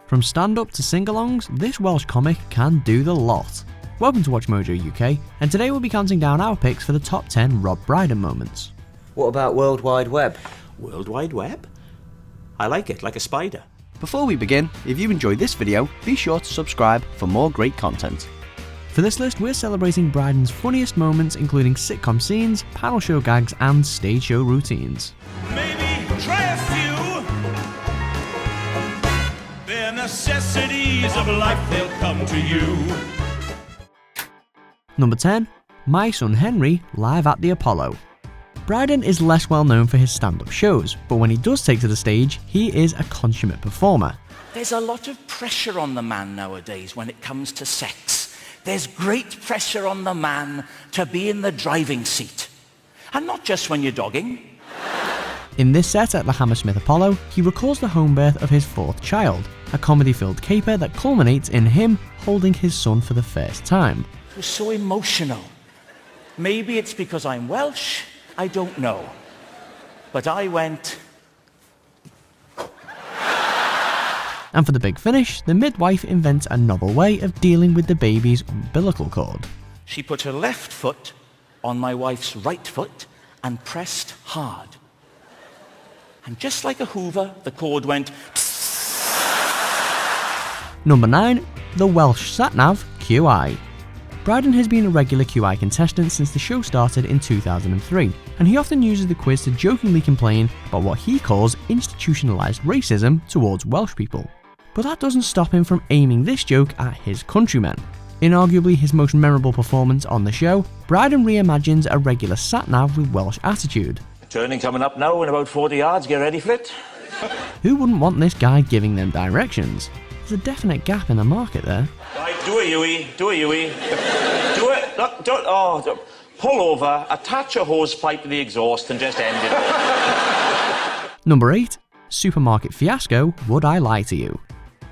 From stand-up to singalongs, this Welsh comic can do the lot. Welcome to Watch Mojo UK, and today we'll be counting down our picks for the top 10 Rob Brydon moments. What about World Wide Web? World Wide Web? I like it, like a spider. Before we begin, if you enjoyed this video, be sure to subscribe for more great content. For this list, we're celebrating Brydon's funniest moments, including sitcom scenes, panel show gags, and stage show routines. Maybe try a few. They're necessities of life, they'll come to you. Number 10. My Son Henry, live at the Apollo. Brydon is less well known for his stand-up shows, but when he does take to the stage, he is a consummate performer. There's a lot of pressure on the man nowadays when it comes to sex. There's great pressure on the man to be in the driving seat. And not just when you're dogging. In this set at the Hammersmith Apollo, he recalls the home birth of his fourth child, a comedy-filled caper that culminates in him holding his son for the first time. It was so emotional. Maybe it's because I'm Welsh, I don't know. But I went... And for the big finish, the midwife invents a novel way of dealing with the baby's umbilical cord. She put her left foot on my wife's right foot and pressed hard. And just like a hoover, the cord went... Number 9. The Welsh Satnav QI. Brydon has been a regular QI contestant since the show started in 2003, and he often uses the quiz to jokingly complain about what he calls institutionalised racism towards Welsh people. But that doesn't stop him from aiming this joke at his countrymen. In arguably his most memorable performance on the show, Brydon reimagines a regular Satnav with Welsh attitude. Turning coming up now in about 40 yards, get ready for it. Who wouldn't want this guy giving them directions? There's a definite gap in the market there. Right, do it, Huey. Do it, Huey. Do it. Look, do it. Oh, pull over, attach a hose pipe to the exhaust and just end it all. Number 8. Supermarket Fiasco, Would I Lie to You?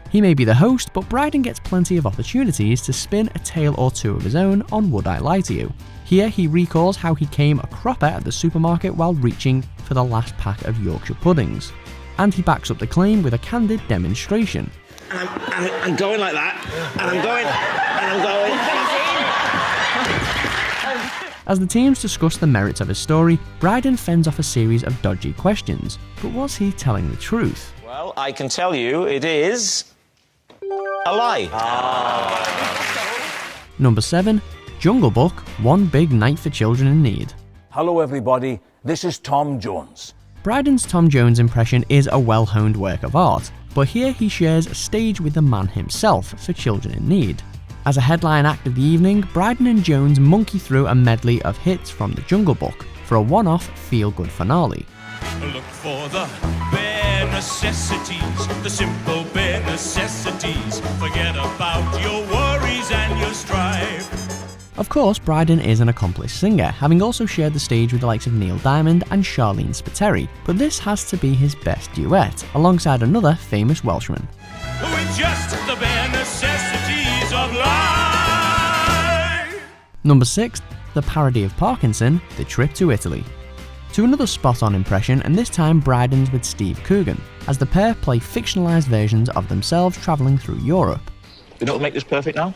He may be the host, but Brydon gets plenty of opportunities to spin a tale or two of his own on Would I Lie to You. Here he recalls how he came a cropper at the supermarket while reaching for the last pack of Yorkshire puddings. And he backs up the claim with a candid demonstration. And I'm going like that, and I'm going, and I'm going. As the teams discuss the merits of his story, Brydon fends off a series of dodgy questions. But was he telling the truth? Well, I can tell you it is a lie. Number 7. Jungle Book, One Big Night for Children in Need. Hello everybody, this is Tom Jones. Brydon's Tom Jones impression is a well-honed work of art, but here he shares a stage with the man himself for children in need. As a headline act of the evening, Brydon and Jones monkey through a medley of hits from the Jungle Book for a one-off feel-good finale. Look for the bare necessities, the simple bare necessities. Forget about your worries and your strife. Of course, Brydon is an accomplished singer, having also shared the stage with the likes of Neil Diamond and Charlene Spiteri, but this has to be his best duet, alongside another famous Welshman. With just the bare necessities of life. Number 6. The Parody of Parkinson, The Trip to Italy. To another spot-on impression, and this time Brydon's with Steve Coogan, as the pair play fictionalised versions of themselves travelling through Europe. You know what will make this perfect now?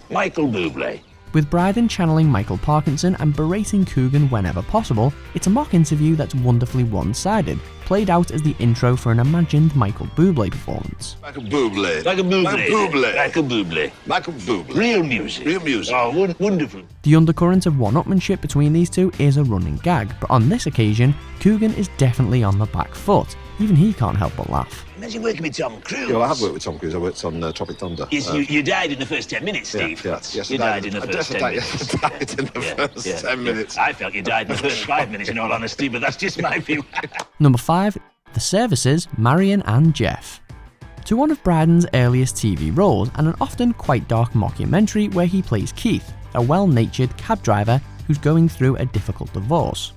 Michael Bublé. With Brydon channeling Michael Parkinson and berating Coogan whenever possible, it's a mock interview that's wonderfully one-sided, played out as the intro for an imagined Michael Bublé performance. Michael Bublé. Like a Bublé. Michael Bublé. Like a Bublé. Michael Bublé. Real music. Real music. Oh, wonderful. The undercurrent of one-upmanship between these two is a running gag, but on this occasion, Coogan is definitely on the back foot. Even he can't help but laugh. Imagine working with Tom Cruise. Yeah, well, I have worked with Tom Cruise. I worked on Tropic Thunder. Yes, you died in the first 10 minutes, Steve. Yes, you died in the first 10 minutes. I died in the first 10 minutes. I felt you died in the first 5 minutes, in all honesty, but that's just my view. Number 5. The Services, Marion and Jeff. To one of Brydon's earliest TV roles, and an often quite dark mockumentary where he plays Keith, a well-natured cab driver who's going through a difficult divorce.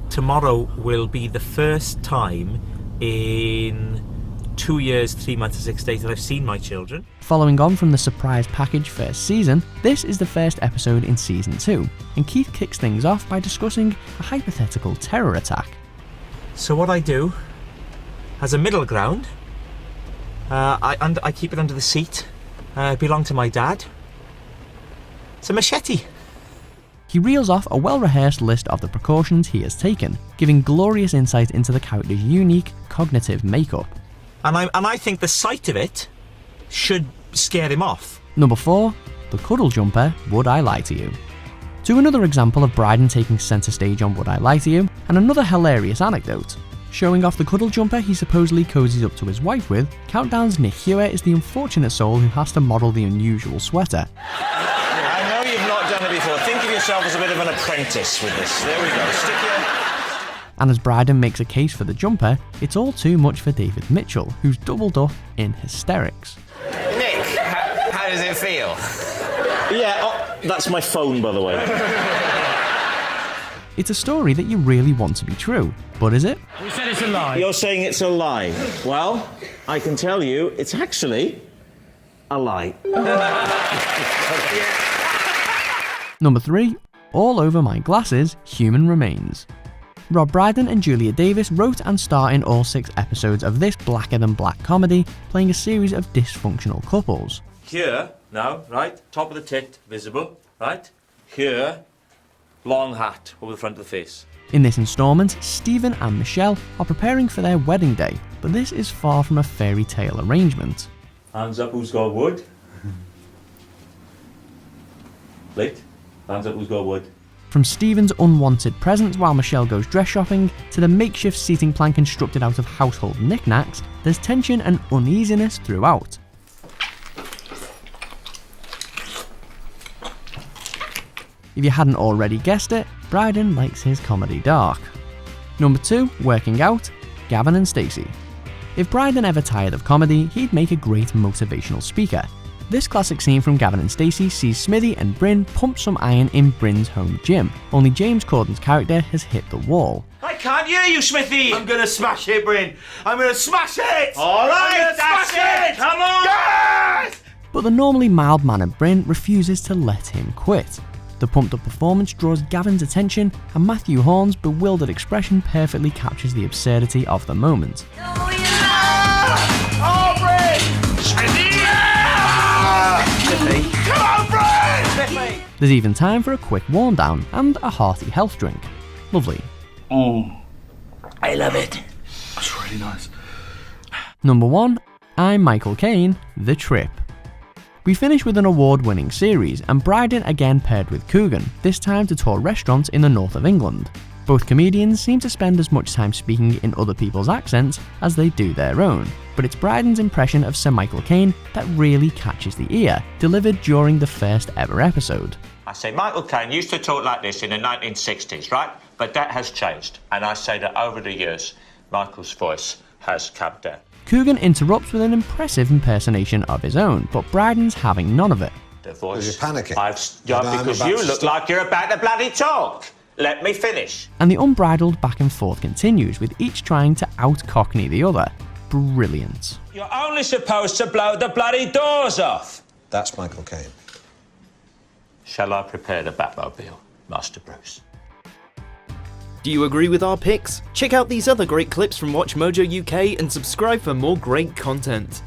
Tomorrow will be the first time in 2 years, 3 months and 6 days that I've seen my children. Following on from the surprise package first season, this is the first episode in season 2, and Keith kicks things off by discussing a hypothetical terror attack. So what I do, as a middle ground, I keep it under the seat. It belonged to my dad. It's a machete. He reels off a well-rehearsed list of the precautions he has taken, giving glorious insight into the character's unique cognitive makeup. And I think the sight of it should scare him off. Number 4. The Cuddle Jumper, Would I Lie to You? To another example of Brydon taking centre stage on Would I Lie to You, and another hilarious anecdote. Showing off the cuddle jumper he supposedly cozies up to his wife with, Countdown's Nick Hewitt is the unfortunate soul who has to model the unusual sweater. I know you've not done it before. Think of yourself as a bit of an apprentice with this. There we go. Stick your... And as Brydon makes a case for the jumper, it's all too much for David Mitchell, who's doubled up in hysterics. Nick, how does it feel? Yeah, that's my phone, by the way. It's a story that you really want to be true, but is it? We said it's a lie. You're saying it's a lie. Well, I can tell you it's actually a lie. Number 3. All Over My Glasses, Human Remains. Rob Brydon and Julia Davis wrote and star in all 6 episodes of this blacker-than-black comedy, playing a series of dysfunctional couples. Here, now, right, top of the tit, visible, right? Here, long hat over the front of the face. In this instalment, Stephen and Michelle are preparing for their wedding day, but this is far from a fairy tale arrangement. Hands up who's got wood. Late. Hands up who's got wood. From Stephen's unwanted presents while Michelle goes dress shopping, to the makeshift seating plan constructed out of household knickknacks, there's tension and uneasiness throughout. If you hadn't already guessed it, Brydon likes his comedy dark. Number 2, Working Out, Gavin and Stacey. If Brydon ever tired of comedy, he'd make a great motivational speaker. This classic scene from Gavin and Stacey sees Smithy and Bryn pump some iron in Bryn's home gym, only James Corden's character has hit the wall. I can't hear you, Smithy! I'm gonna smash it, Bryn! I'm gonna smash it! Alright, that's it! Come on! Yes! But the normally mild-mannered Bryn refuses to let him quit. The pumped-up performance draws Gavin's attention, and Matthew Horn's bewildered expression perfectly captures the absurdity of the moment. Oh, Bryn! Smithy! Smithy! Come on, Bryn! Smithy! There's even time for a quick warm-down and a hearty health drink. Lovely. I love it. That's really nice. Number 1, I'm Michael Caine, The Trip. We finish with an award-winning series, and Brydon again paired with Coogan, this time to tour restaurants in the north of England. Both comedians seem to spend as much time speaking in other people's accents as they do their own, but it's Brydon's impression of Sir Michael Caine that really catches the ear, delivered during the first ever episode. I say, Michael Caine used to talk like this in the 1960s, right? But that has changed. And I say that over the years, Michael's voice has come down. Coogan interrupts with an impressive impersonation of his own, but Brydon's having none of it. The voice. You're panicking. Because you look like you're about to bloody talk. Let me finish. And the unbridled back and forth continues, with each trying to out-cockney the other. Brilliant. You're only supposed to blow the bloody doors off. That's Michael Caine. Shall I prepare the Batmobile, Master Bruce? Do you agree with our picks? Check out these other great clips from WatchMojo UK and subscribe for more great content.